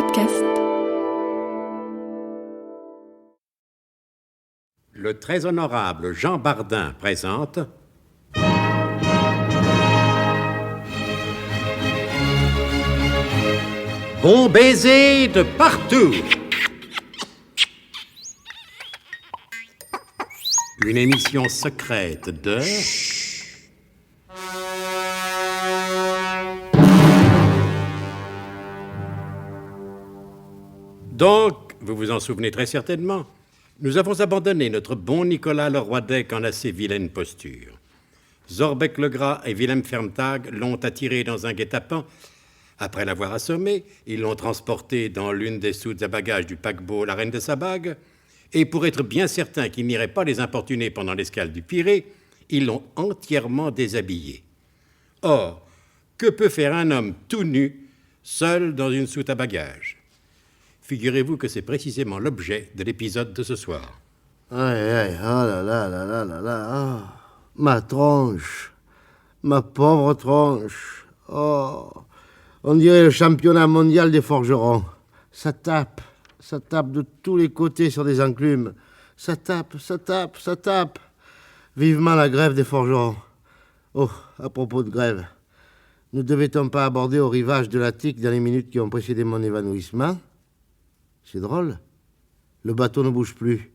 podcast. Le très honorable Jean Bardin présente Bon baiser de partout. Une émission secrète de... Donc, vous vous en souvenez très certainement, nous avons abandonné notre bon Nicolas Leroy-Deck en assez vilaine posture. Zorbeck Legras et Wilhelm Ferntag l'ont attiré dans un guet-apens. Après l'avoir assommé, ils l'ont transporté dans l'une des soutes à bagages du paquebot La Reine de Sabag, et pour être bien certain qu'ils n'iraient pas les importuner pendant l'escale du Pirée, ils l'ont entièrement déshabillé. Or, que peut faire un homme tout nu, seul dans une soute à bagages ? Figurez-vous que c'est précisément l'objet de l'épisode de ce soir. Aïe, oh là là là là là là, oh, ma tronche, ma pauvre tronche, oh, on dirait le championnat mondial des forgerons. Ça tape de tous les côtés sur des enclumes. Ça tape. Vivement la grève des forgerons. Oh, à propos de grève, ne devait-on pas aborder au rivage de l'Attique dans les minutes qui ont précédé mon évanouissement ? C'est drôle. Le bateau ne bouge plus.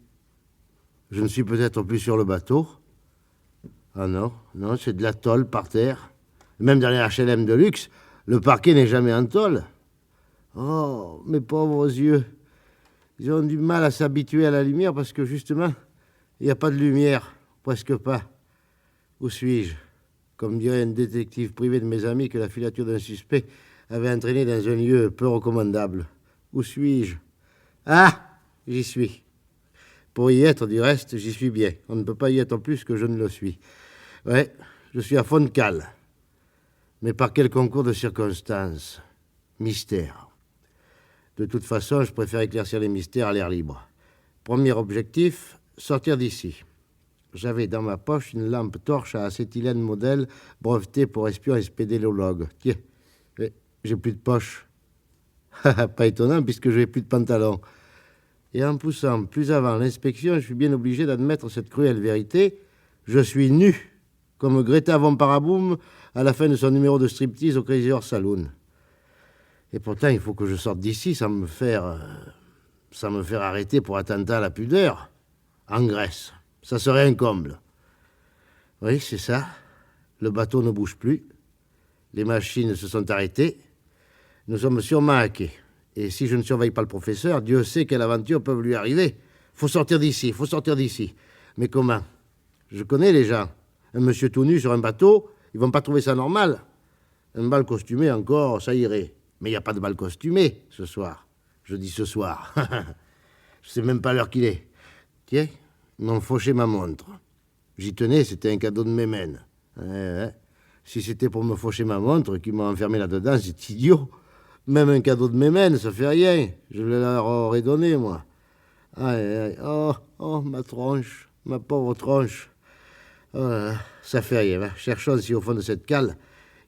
Je ne suis peut-être plus sur le bateau. Ah non, c'est de la tôle par terre. Même dans les HLM de luxe, le parquet n'est jamais en tôle. Oh, mes pauvres yeux. Ils ont du mal à s'habituer à la lumière parce que, justement, il n'y a pas de lumière. Presque pas. Où suis-je ? Comme dirait un détective privé de mes amis que la filature d'un suspect avait entraîné dans un lieu peu recommandable. Où suis-je ? Ah, j'y suis. Pour y être, du reste, j'y suis bien. On ne peut pas y être plus que je ne le suis. Ouais, je suis à fond de cale. Mais par quel concours de circonstances ? Mystère. De toute façon, je préfère éclaircir les mystères à l'air libre. Premier objectif, sortir d'ici. J'avais dans ma poche une lampe torche à acétylène modèle brevetée pour espion et spédéologue. Tiens, j'ai plus de poche. Pas étonnant puisque je n'ai plus de pantalon. Et en poussant plus avant l'inspection, je suis bien obligé d'admettre cette cruelle vérité. Je suis nu, comme Greta Von Paraboom à la fin de son numéro de striptease au Crazy Horse Saloon. Et pourtant, il faut que je sorte d'ici sans me faire arrêter pour attentat à la pudeur. En Grèce. Ça serait un comble. Oui, c'est ça. Le bateau ne bouge plus. Les machines se sont arrêtées. Nous sommes sûrement hackés. Et si je ne surveille pas le professeur, Dieu sait quelle aventure peut lui arriver. Faut sortir d'ici. Mais comment ? Je connais les gens. Un monsieur tout nu sur un bateau, ils vont pas trouver ça normal. Un bal costumé encore, ça irait. Mais il n'y a pas de bal costumé ce soir. Je dis ce soir. Je sais même pas l'heure qu'il est. Tiens, ils m'ont fauché ma montre. J'y tenais, c'était un cadeau de Mémène. Si c'était pour me faucher ma montre, qu'ils m'ont enfermé là-dedans, c'est idiot. Même un cadeau de Mémène, ça fait rien. Je le leur aurais donné, moi. Aïe. Oh, ma tronche. Ma pauvre tronche. Oh, ça fait rien. Cherchons si au fond de cette cale,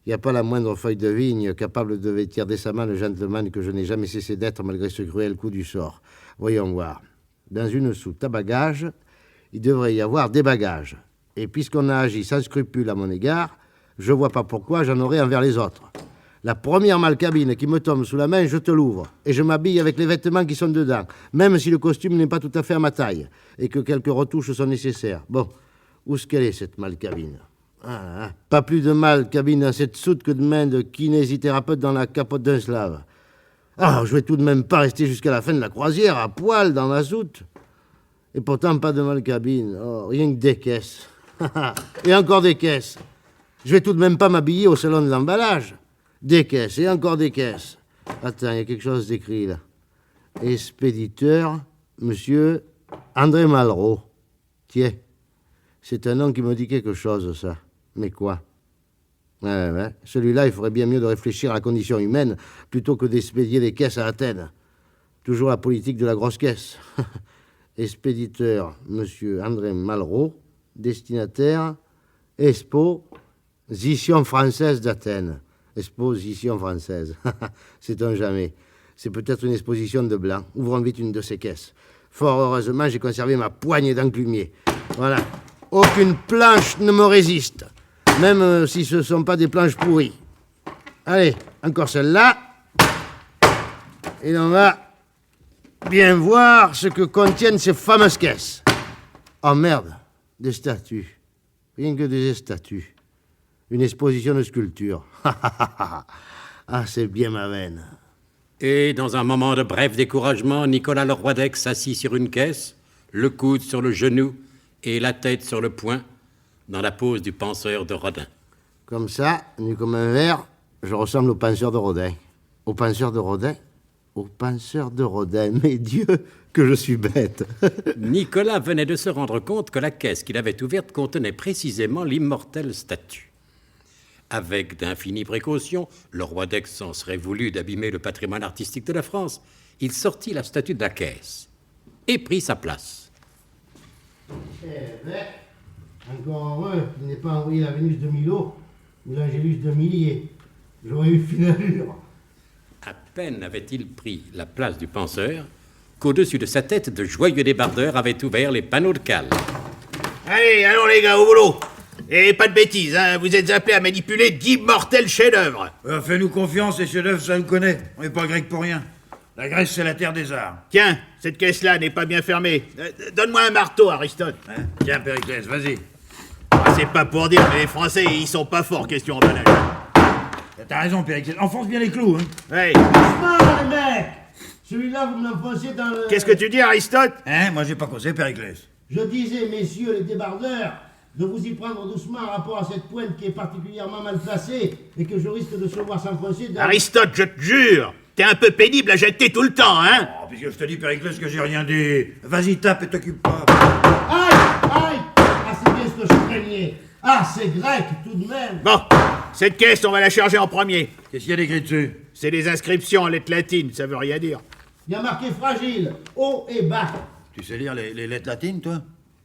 il n'y a pas la moindre feuille de vigne capable de vêtir décemment le gentleman que je n'ai jamais cessé d'être malgré ce cruel coup du sort. Voyons voir. Dans une soute à bagages, il devrait y avoir des bagages. Et puisqu'on a agi sans scrupule à mon égard, je vois pas pourquoi j'en aurais envers les autres. La première malcabine qui me tombe sous la main, je te l'ouvre. Et je m'habille avec les vêtements qui sont dedans, même si le costume n'est pas tout à fait à ma taille, et que quelques retouches sont nécessaires. Bon, où est-ce qu'elle est, cette malcabine ? Pas plus de malcabine dans cette soute que de main de kinésithérapeute dans la capote d'un slave. Je vais tout de même pas rester jusqu'à la fin de la croisière, à poil, dans la soute. Et pourtant, pas de malcabine. Rien que des caisses. Et encore des caisses. Je vais tout de même pas m'habiller au salon de l'emballage. Des caisses, et encore des caisses. Attends, il y a quelque chose d'écrit, là. Expéditeur, monsieur André Malraux. Tiens, c'est un nom qui me dit quelque chose, ça. Mais quoi ? Ouais. Celui-là, il ferait bien mieux de réfléchir à la condition humaine plutôt que d'expédier des caisses à Athènes. Toujours la politique de la grosse caisse. Expéditeur, monsieur André Malraux, destinataire, Exposition française d'Athènes. Exposition française. Sait-on jamais. C'est peut-être une exposition de blanc. Ouvrons vite une de ces caisses. Fort heureusement, j'ai conservé ma poignée d'enclumier. Voilà. Aucune planche ne me résiste. Même si ce ne sont pas des planches pourries. Allez, encore celle-là. Et on va bien voir ce que contiennent ces fameuses caisses. Oh merde, des statues. Rien que des statues. Une exposition de sculptures. Ah, c'est bien ma veine. Et dans un moment de bref découragement, Nicolas Leroy-d'Aix s'assit sur une caisse, le coude sur le genou et la tête sur le poing, dans la pose du penseur de Rodin. Comme ça, nu comme un verre, je ressemble au penseur de Rodin. Au penseur de Rodin? Au penseur de Rodin. Mais Dieu, que je suis bête. Nicolas venait de se rendre compte que la caisse qu'il avait ouverte contenait précisément l'immortelle statue. Avec d'infinies précautions, le roi d'Aix s'en serait voulu d'abîmer le patrimoine artistique de la France. Il sortit la statue de la caisse et prit sa place. Eh ben, encore heureux qu'il n'ait pas envoyé la Vénus de Milo ou l'Angélus de Millet. J'aurais eu fine allure. À peine avait-il pris la place du penseur qu'au-dessus de sa tête, de joyeux débardeurs avaient ouvert les panneaux de cale. Allez, allons les gars, au boulot. Et pas de bêtises, hein, vous êtes appelés à manipuler d'immortels chefs-d'œuvre. Fais-nous confiance, les chefs-d'œuvre, ça nous connaît. On n'est pas grec pour rien. La Grèce, c'est la terre des arts. Tiens, cette caisse-là n'est pas bien fermée. Donne-moi un marteau, Aristote. Hein? Tiens, Périclès, vas-y. Ah, c'est pas pour dire, mais les Français, ils sont pas forts, question emballage. T'as raison, Périclès. Enfonce bien les clous, hein. Ouais. Doucement, les mecs! Celui-là, vous me l'enfoncez dans le... Qu'est-ce que tu dis, Aristote? Hein? Moi, j'ai pas causé, Périclès. Je disais, messieurs les débardeurs, de vous y prendre doucement en rapport à cette pointe qui est particulièrement mal placée et que je risque de se voir s'enfoncer dans... Aristote, je te jure, t'es un peu pénible à jeter tout le temps, hein? Oh, puisque je te dis, Périclès, que j'ai rien dit. Vas-y, tape et t'occupe pas. Aïe! Aïe! Ah, c'est bien ce que je craignais. Ah, c'est grec, tout de même. Bon, cette caisse, on va la charger en premier. Qu'est-ce qu'il y a d'écrit dessus? C'est des inscriptions en lettres latines, ça veut rien dire. Il y a marqué fragile, haut et bas. Tu sais lire les lettres latines, toi?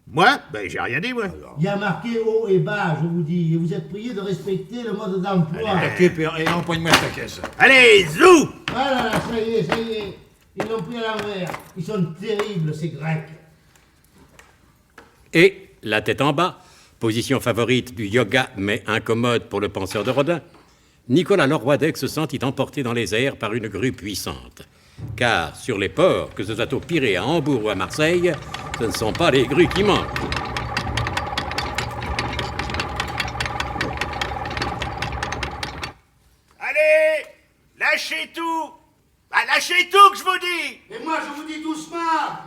Moi? Ben, j'ai rien dit, moi. Il y a marqué haut et bas, je vous dis. Et vous êtes priés de respecter le mode d'emploi. T'occupe et empoigne-moi ta caisse. Allez, zou! Ah là là, ça y est, ça y est. Ils l'ont pris à l'envers. Ils sont terribles, ces Grecs. Et, la tête en bas, position favorite du yoga mais incommode pour le penseur de Rodin, Nicolas Leroy-d'Aix se sentit emporté dans les airs par une grue puissante. Car sur les ports, que ce soit au Pirée, à Hambourg ou à Marseille, ce ne sont pas les grues qui manquent. Allez! Lâchez tout! Ah, lâchez tout, que je vous dis! Et moi, je vous dis doucement.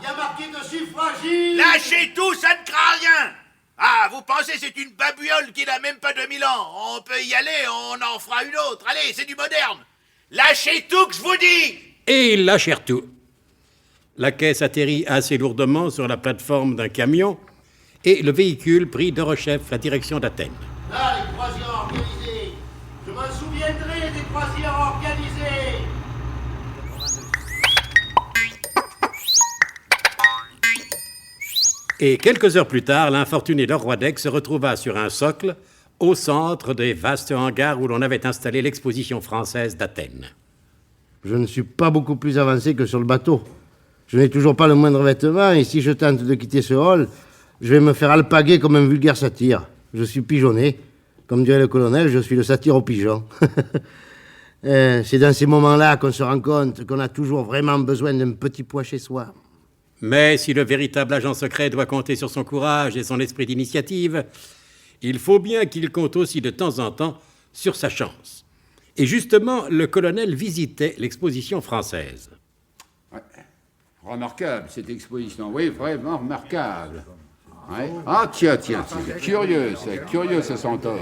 Il y a marqué dessus fragile. Lâchez tout, ça ne craint rien! Ah, vous pensez c'est une babiole qui n'a même pas 2000 ans? On peut y aller, on en fera une autre. Allez, c'est du moderne! Lâchez tout, que je vous dis! Et ils lâchèrent tout. La caisse atterrit assez lourdement sur la plateforme d'un camion et le véhicule prit de rechef la direction d'Athènes. Là, les croisières organisées. Je m'en souviendrai des croisières organisées. Et quelques heures plus tard, l'infortuné Leroy-d'Aix se retrouva sur un socle au centre des vastes hangars où l'on avait installé l'exposition française d'Athènes. Je ne suis pas beaucoup plus avancé que sur le bateau. Je n'ai toujours pas le moindre vêtement et si je tente de quitter ce hall, je vais me faire alpaguer comme un vulgaire satyre. Je suis pigeonné. Comme dirait le colonel, je suis le satyre au pigeon. C'est dans ces moments-là qu'on se rend compte qu'on a toujours vraiment besoin d'un petit poids chez soi. Mais si le véritable agent secret doit compter sur son courage et son esprit d'initiative, il faut bien qu'il compte aussi de temps en temps sur sa chance. Et justement, le colonel visitait l'exposition française. Ouais. Remarquable, cette exposition. Oui, vraiment remarquable. Ouais. Ah, tiens, curieux, ce centaure.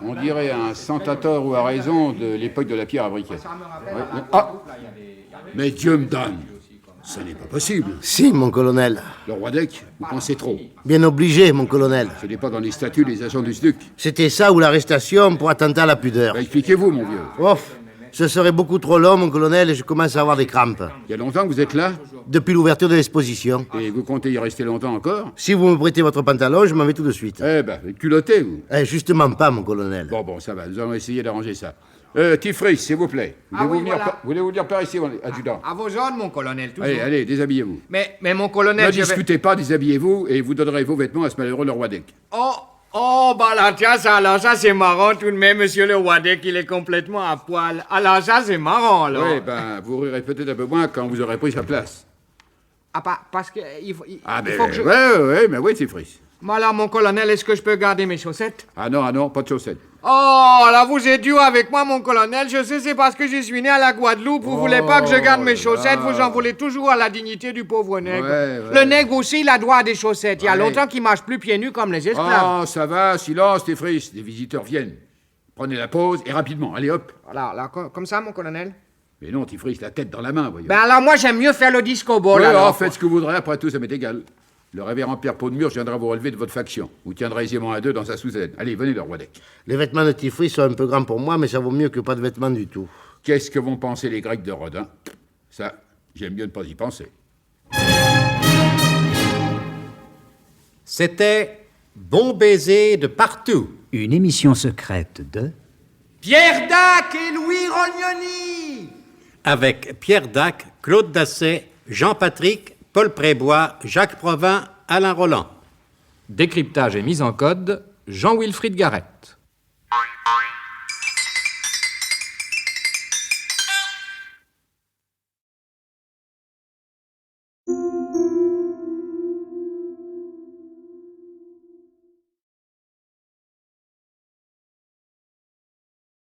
On dirait un centaure ou à raison de l'époque de la pierre à briquet. Ouais. Ah, mais Dieu me donne. Ce n'est pas possible. Si, mon colonel. Le roi d'Aix, vous pensez trop. Bien obligé, mon colonel. Ce n'est pas dans les statuts des agents du SDUC. C'était ça ou l'arrestation pour attentat à la pudeur. Bah, expliquez-vous, mon vieux. Ouf, ce serait beaucoup trop long, mon colonel, et je commence à avoir des crampes. Il y a longtemps que vous êtes là? Depuis l'ouverture de l'exposition. Et vous comptez y rester longtemps encore? Si vous me prêtez votre pantalon, je m'en vais tout de suite. Eh ben, culotté, vous. Justement pas, mon colonel. Bon, ça va, nous allons essayer d'arranger ça. Tifris, s'il vous plaît. Ah oui, voilà. Voulez-vous venir par ici, adjudant? À vos ordres, mon colonel, toujours. Allez, allez, déshabillez-vous. Mais mon colonel, Ne je vais... discutez pas, déshabillez-vous et vous donnerez vos vêtements à ce malheureux le roi d'Ec. Oh, bah là, tiens, alors ça c'est marrant tout de même, monsieur le Wadek, il est complètement à poil. Alors ça c'est marrant, alors. Oui, ben, vous rirez peut-être un peu moins quand vous aurez pris sa place. Ah, parce que il faut que je... Oui, Tifris. Mais alors, mon colonel, est-ce que je peux garder mes chaussettes? Ah non, pas de chaussettes. Oh, là, vous êtes dur avec moi, mon colonel. Je sais, c'est parce que je suis né à la Guadeloupe. Vous voulez pas que je garde mes chaussettes. Vous en voulez toujours à la dignité du pauvre nègre. Ouais. Le nègre aussi, il a droit à des chaussettes. Il y a longtemps qu'il marche plus pieds nus comme les esclaves. Oh, ça va, silence, Tifris. Des visiteurs viennent. Prenez la pause et rapidement, allez hop. Voilà, là, comme ça, mon colonel. Mais non, Tifris, la tête dans la main, voyons. Ben alors, moi, j'aime mieux faire le disco ball, Oui, alors. faites ce que vous voudrez, après tout, ça m'est égal. Le révérend Pierre Paudemur viendra vous relever de votre faction. Vous tiendrez aisément à deux dans sa sous-aine. Allez, venez, le roi d'Ec. Les vêtements de Tifris sont un peu grands pour moi, mais ça vaut mieux que pas de vêtements du tout. Qu'est-ce que vont penser les Grecs de Rhodes, hein? Ça, j'aime mieux ne pas y penser. C'était Bon baiser de partout. Une émission secrète de... Pierre Dac et Louis Rognoni. Avec Pierre Dac, Claude Dasset, Jean-Patrick, Paul Prébois, Jacques Provin, Alain Roland. Décryptage et mise en code, Jean-Wilfried Garrett.